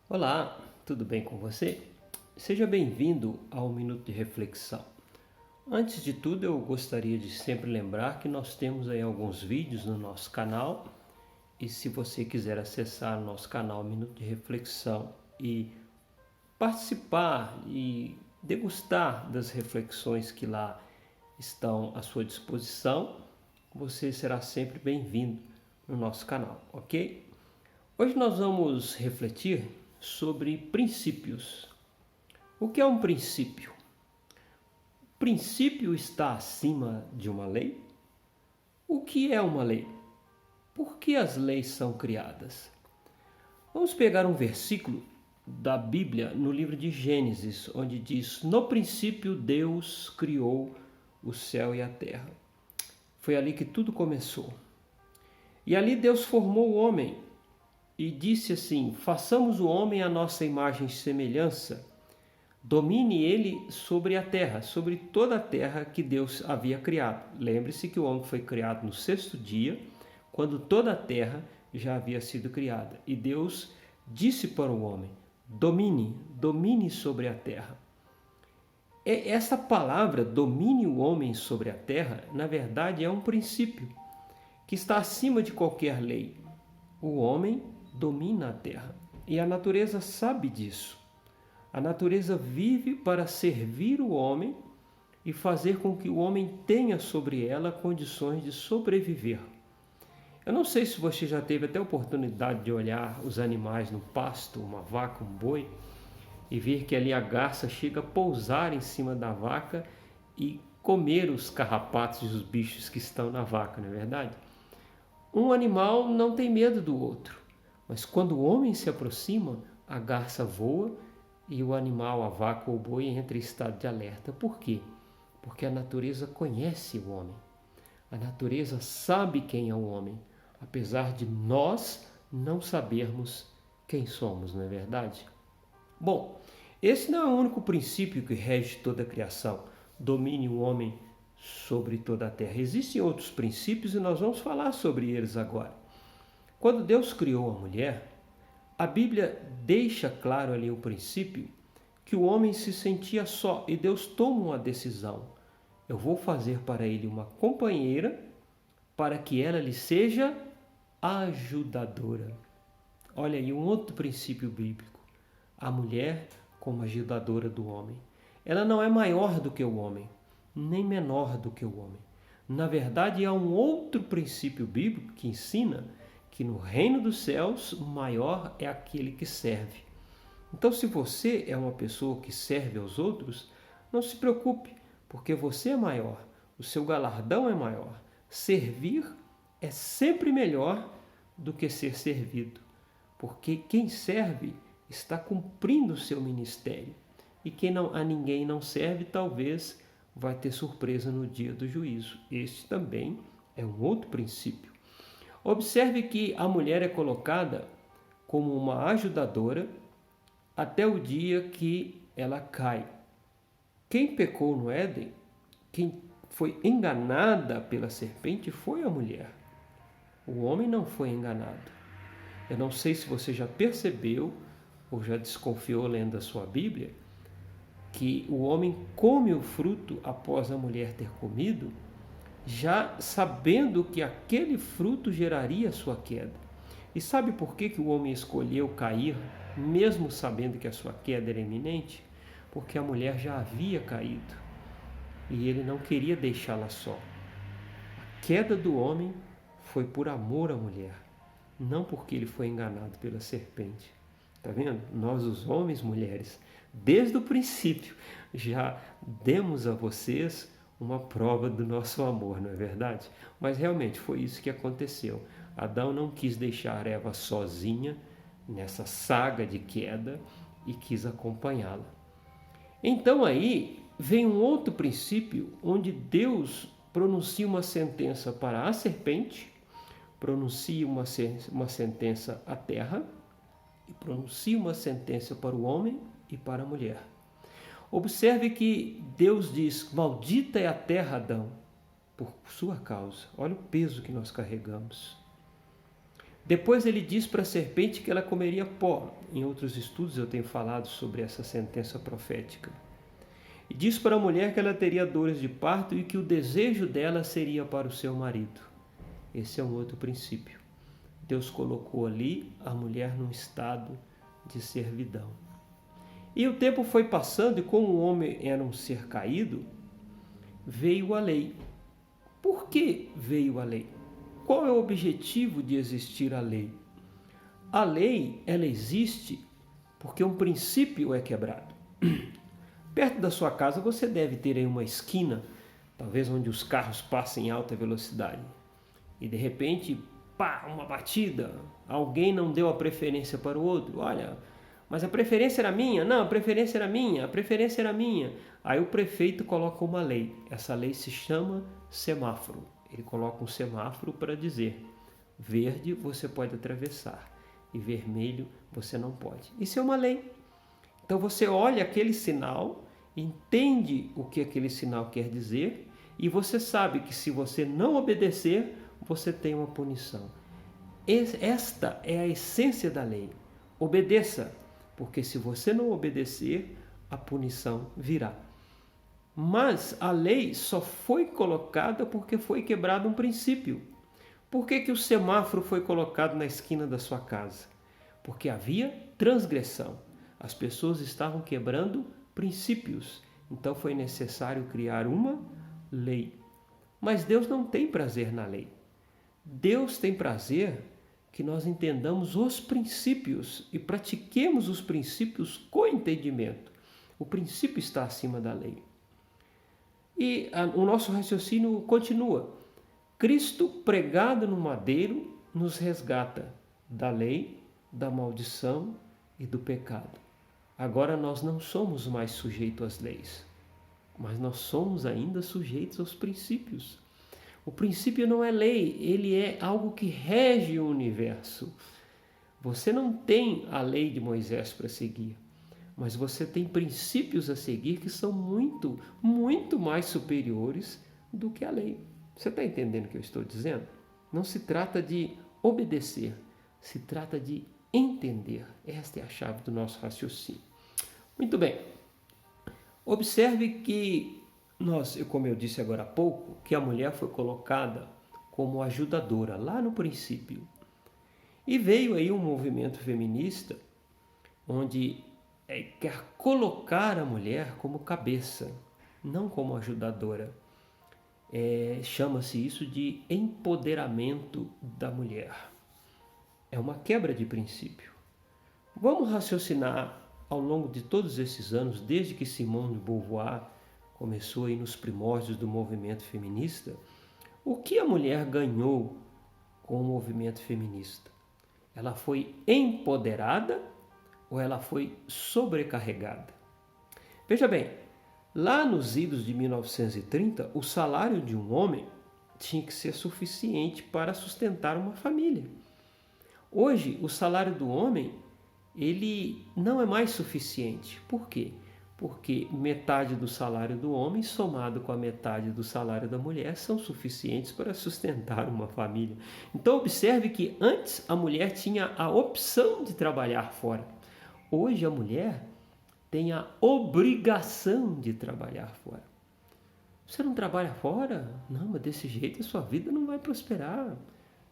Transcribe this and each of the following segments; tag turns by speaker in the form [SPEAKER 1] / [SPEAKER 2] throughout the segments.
[SPEAKER 1] Olá, tudo bem com você? Seja bem-vindo ao Minuto de Reflexão. Antes de tudo, eu gostaria de sempre lembrar que nós temos aí alguns vídeos no nosso canal e se você quiser acessar o nosso canal Minuto de Reflexão e participar e degustar das reflexões que lá estão à sua disposição, você será sempre bem-vindo no nosso canal, ok? Hoje nós vamos refletir sobre princípios. O que é um princípio? O princípio está acima de uma lei? O que é uma lei? Por que as leis são criadas? Vamos pegar um versículo da Bíblia no livro de Gênesis, onde diz: No princípio Deus criou o céu e a terra. Foi ali que tudo começou. E ali Deus formou o homem e disse assim: façamos o homem à nossa imagem e semelhança, domine ele sobre a terra, sobre toda a terra que Deus havia criado. Lembre-se que o homem foi criado no sexto dia, quando toda a terra já havia sido criada. E Deus disse para o homem: domine sobre a terra. Essa palavra, domine o homem sobre a terra, na verdade é um princípio que está acima de qualquer lei. O homem domina a terra e a natureza sabe disso. A natureza vive para servir o homem e fazer com que o homem tenha sobre ela condições de sobreviver. Eu não sei se você já teve até a oportunidade de olhar os animais no pasto, uma vaca, um boi, e ver que ali a garça chega a pousar em cima da vaca e comer os carrapatos e os bichos que estão na vaca, não é verdade? Um animal não tem medo do outro, mas quando o homem se aproxima, a garça voa e o animal, a vaca ou o boi, entra em estado de alerta. Por quê? Porque a natureza conhece o homem. A natureza sabe quem é o homem, apesar de nós não sabermos quem somos, não é verdade? Bom, esse não é o único princípio que rege toda a criação. Domine o homem sobre toda a terra. Existem outros princípios e nós vamos falar sobre eles agora. Quando Deus criou a mulher, a Bíblia deixa claro ali o princípio que o homem se sentia só e Deus toma uma decisão. Eu vou fazer para ele uma companheira para que ela lhe seja ajudadora. Olha aí um outro princípio bíblico. A mulher como ajudadora do homem. Ela não é maior do que o homem, nem menor do que o homem. Na verdade, há um outro princípio bíblico que ensina que no reino dos céus o maior é aquele que serve. Então, se você é uma pessoa que serve aos outros, não se preocupe, porque você é maior, o seu galardão é maior. Servir é sempre melhor do que ser servido, porque quem serve está cumprindo o seu ministério. E quem a ninguém não serve, talvez vai ter surpresa no dia do juízo. Este também é um outro princípio. Observe que a mulher é colocada como uma ajudadora até o dia que ela cai. Quem pecou no Éden, quem foi enganada pela serpente foi a mulher. O homem não foi enganado. Eu não sei se você já percebeu ou já desconfiou lendo a sua Bíblia, que o homem come o fruto após a mulher ter comido, já sabendo que aquele fruto geraria a sua queda. E sabe por que o homem escolheu cair, mesmo sabendo que a sua queda era iminente? Porque a mulher já havia caído e ele não queria deixá-la só. A queda do homem foi por amor à mulher, não porque ele foi enganado pela serpente. Está vendo? Nós, os homens, mulheres, desde o princípio, já demos a vocês uma prova do nosso amor, não é verdade? Mas realmente foi isso que aconteceu. Adão não quis deixar Eva sozinha nessa saga de queda e quis acompanhá-la. Então aí vem um outro princípio onde Deus pronuncia uma sentença para a serpente, pronuncia uma sentença à terra e pronuncia uma sentença para o homem e para a mulher. Observe que Deus diz: maldita é a terra, Adão, por sua causa. Olha o peso que nós carregamos. Depois ele diz para a serpente que ela comeria pó. Em outros estudos eu tenho falado sobre essa sentença profética. E diz para a mulher que ela teria dores de parto e que o desejo dela seria para o seu marido. Esse é um outro princípio. Deus colocou ali a mulher num estado de servidão. E o tempo foi passando e como o homem era um ser caído, veio a lei. Por que veio a lei? Qual é o objetivo de existir a lei? A lei, ela existe porque um princípio é quebrado. Perto da sua casa você deve ter aí uma esquina, talvez onde os carros passem em alta velocidade. E de repente, pá, uma batida. Alguém não deu a preferência para o outro. Olha, mas a preferência era minha. Não, a preferência era minha. A preferência era minha. Aí o prefeito coloca uma lei. Essa lei se chama semáforo. Ele coloca um semáforo para dizer: verde você pode atravessar e vermelho você não pode. Isso é uma lei. Então você olha aquele sinal, entende o que aquele sinal quer dizer e você sabe que se você não obedecer, você tem uma punição. Esta é a essência da lei. Obedeça, porque se você não obedecer, a punição virá. Mas a lei só foi colocada porque foi quebrado um princípio. Por que o semáforo foi colocado na esquina da sua casa? Porque havia transgressão. As pessoas estavam quebrando princípios. Então foi necessário criar uma lei. Mas Deus não tem prazer na lei. Deus tem prazer que nós entendamos os princípios e pratiquemos os princípios com entendimento. O princípio está acima da lei. E o nosso raciocínio continua. Cristo pregado no madeiro nos resgata da lei, da maldição e do pecado. Agora nós não somos mais sujeitos às leis, mas nós somos ainda sujeitos aos princípios. O princípio não é lei, ele é algo que rege o universo. Você não tem a lei de Moisés para seguir, mas você tem princípios a seguir que são muito, muito mais superiores do que a lei. Você está entendendo o que eu estou dizendo? Não se trata de obedecer, se trata de entender. Esta é a chave do nosso raciocínio. Muito bem. Observe que como eu disse agora há pouco, que a mulher foi colocada como ajudadora lá no princípio. E veio aí um movimento feminista onde quer colocar a mulher como cabeça, não como ajudadora. Chama-se isso de empoderamento da mulher. É uma quebra de princípio. Vamos raciocinar ao longo de todos esses anos, desde que Simone de Beauvoir começou aí nos primórdios do movimento feminista, o que a mulher ganhou com o movimento feminista? Ela foi empoderada ou ela foi sobrecarregada? Veja bem, lá nos idos de 1930, o salário de um homem tinha que ser suficiente para sustentar uma família. Hoje, o salário do homem, ele não é mais suficiente. Por quê? Porque metade do salário do homem somado com a metade do salário da mulher são suficientes para sustentar uma família. Então observe que antes a mulher tinha a opção de trabalhar fora. Hoje a mulher tem a obrigação de trabalhar fora. Você não trabalha fora? Não, mas desse jeito a sua vida não vai prosperar.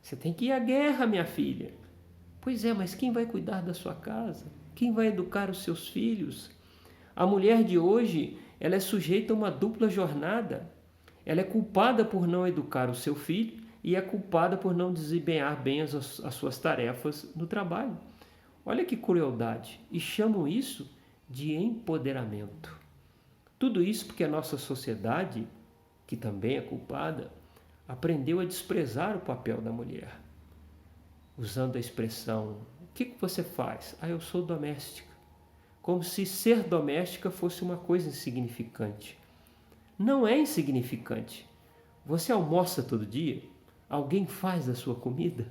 [SPEAKER 1] Você tem que ir à guerra, minha filha. Pois é, mas quem vai cuidar da sua casa? Quem vai educar os seus filhos? A mulher de hoje, ela é sujeita a uma dupla jornada. Ela é culpada por não educar o seu filho e é culpada por não desempenhar bem as suas tarefas no trabalho. Olha que crueldade. E chamam isso de empoderamento. Tudo isso porque a nossa sociedade, que também é culpada, aprendeu a desprezar o papel da mulher. Usando a expressão, o que você faz? Eu sou doméstica. Como se ser doméstica fosse uma coisa insignificante. Não é insignificante. Você almoça todo dia? Alguém faz a sua comida?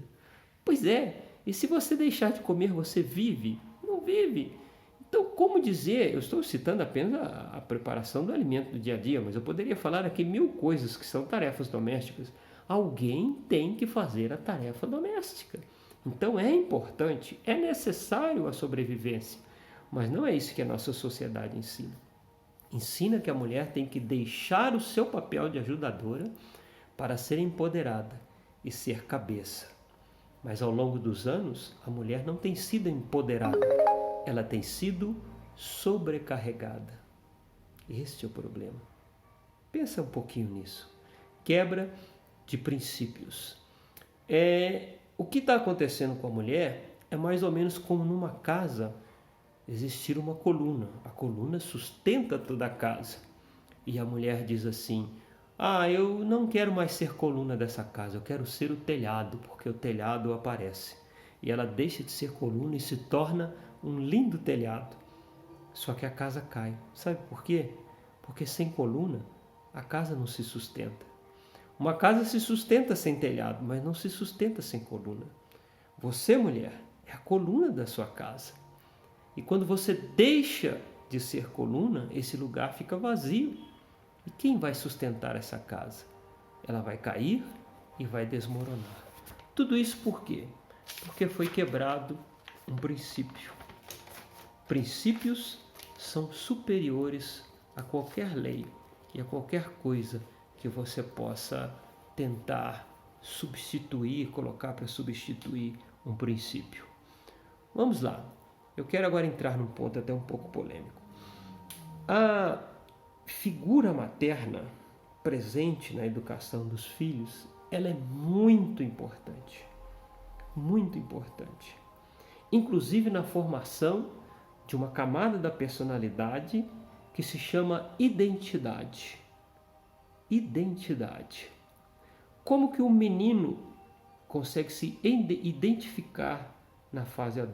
[SPEAKER 1] Pois é, e se você deixar de comer, você vive? Não vive. Então, como dizer, eu estou citando apenas a preparação do alimento do dia a dia, mas eu poderia falar aqui 1000 coisas que são tarefas domésticas. Alguém tem que fazer a tarefa doméstica. Então é importante, é necessário a sobrevivência, mas não é isso que a nossa sociedade ensina. Ensina que a mulher tem que deixar o seu papel de ajudadora para ser empoderada e ser cabeça. Mas ao longo dos anos, a mulher não tem sido empoderada, ela tem sido sobrecarregada. Este é o problema. Pensa um pouquinho nisso. Quebra de princípios. O que está acontecendo com a mulher é mais ou menos como numa casa existir uma coluna. A coluna sustenta toda a casa. E a mulher diz assim: eu não quero mais ser coluna dessa casa, eu quero ser o telhado, porque o telhado aparece. E ela deixa de ser coluna e se torna um lindo telhado. Só que a casa cai. Sabe por quê? Porque sem coluna a casa não se sustenta. Uma casa se sustenta sem telhado, mas não se sustenta sem coluna. Você, mulher, é a coluna da sua casa. E quando você deixa de ser coluna, esse lugar fica vazio. E quem vai sustentar essa casa? Ela vai cair e vai desmoronar. Tudo isso por quê? Porque foi quebrado um princípio. Princípios são superiores a qualquer lei e a qualquer coisa que você possa tentar substituir, colocar para substituir um princípio. Vamos lá. Eu quero agora entrar num ponto até um pouco polêmico. A figura materna presente na educação dos filhos, ela é muito importante. Muito importante. Inclusive na formação de uma camada da personalidade que se chama identidade. Identidade. Como que o menino consegue se identificar na fase adulta?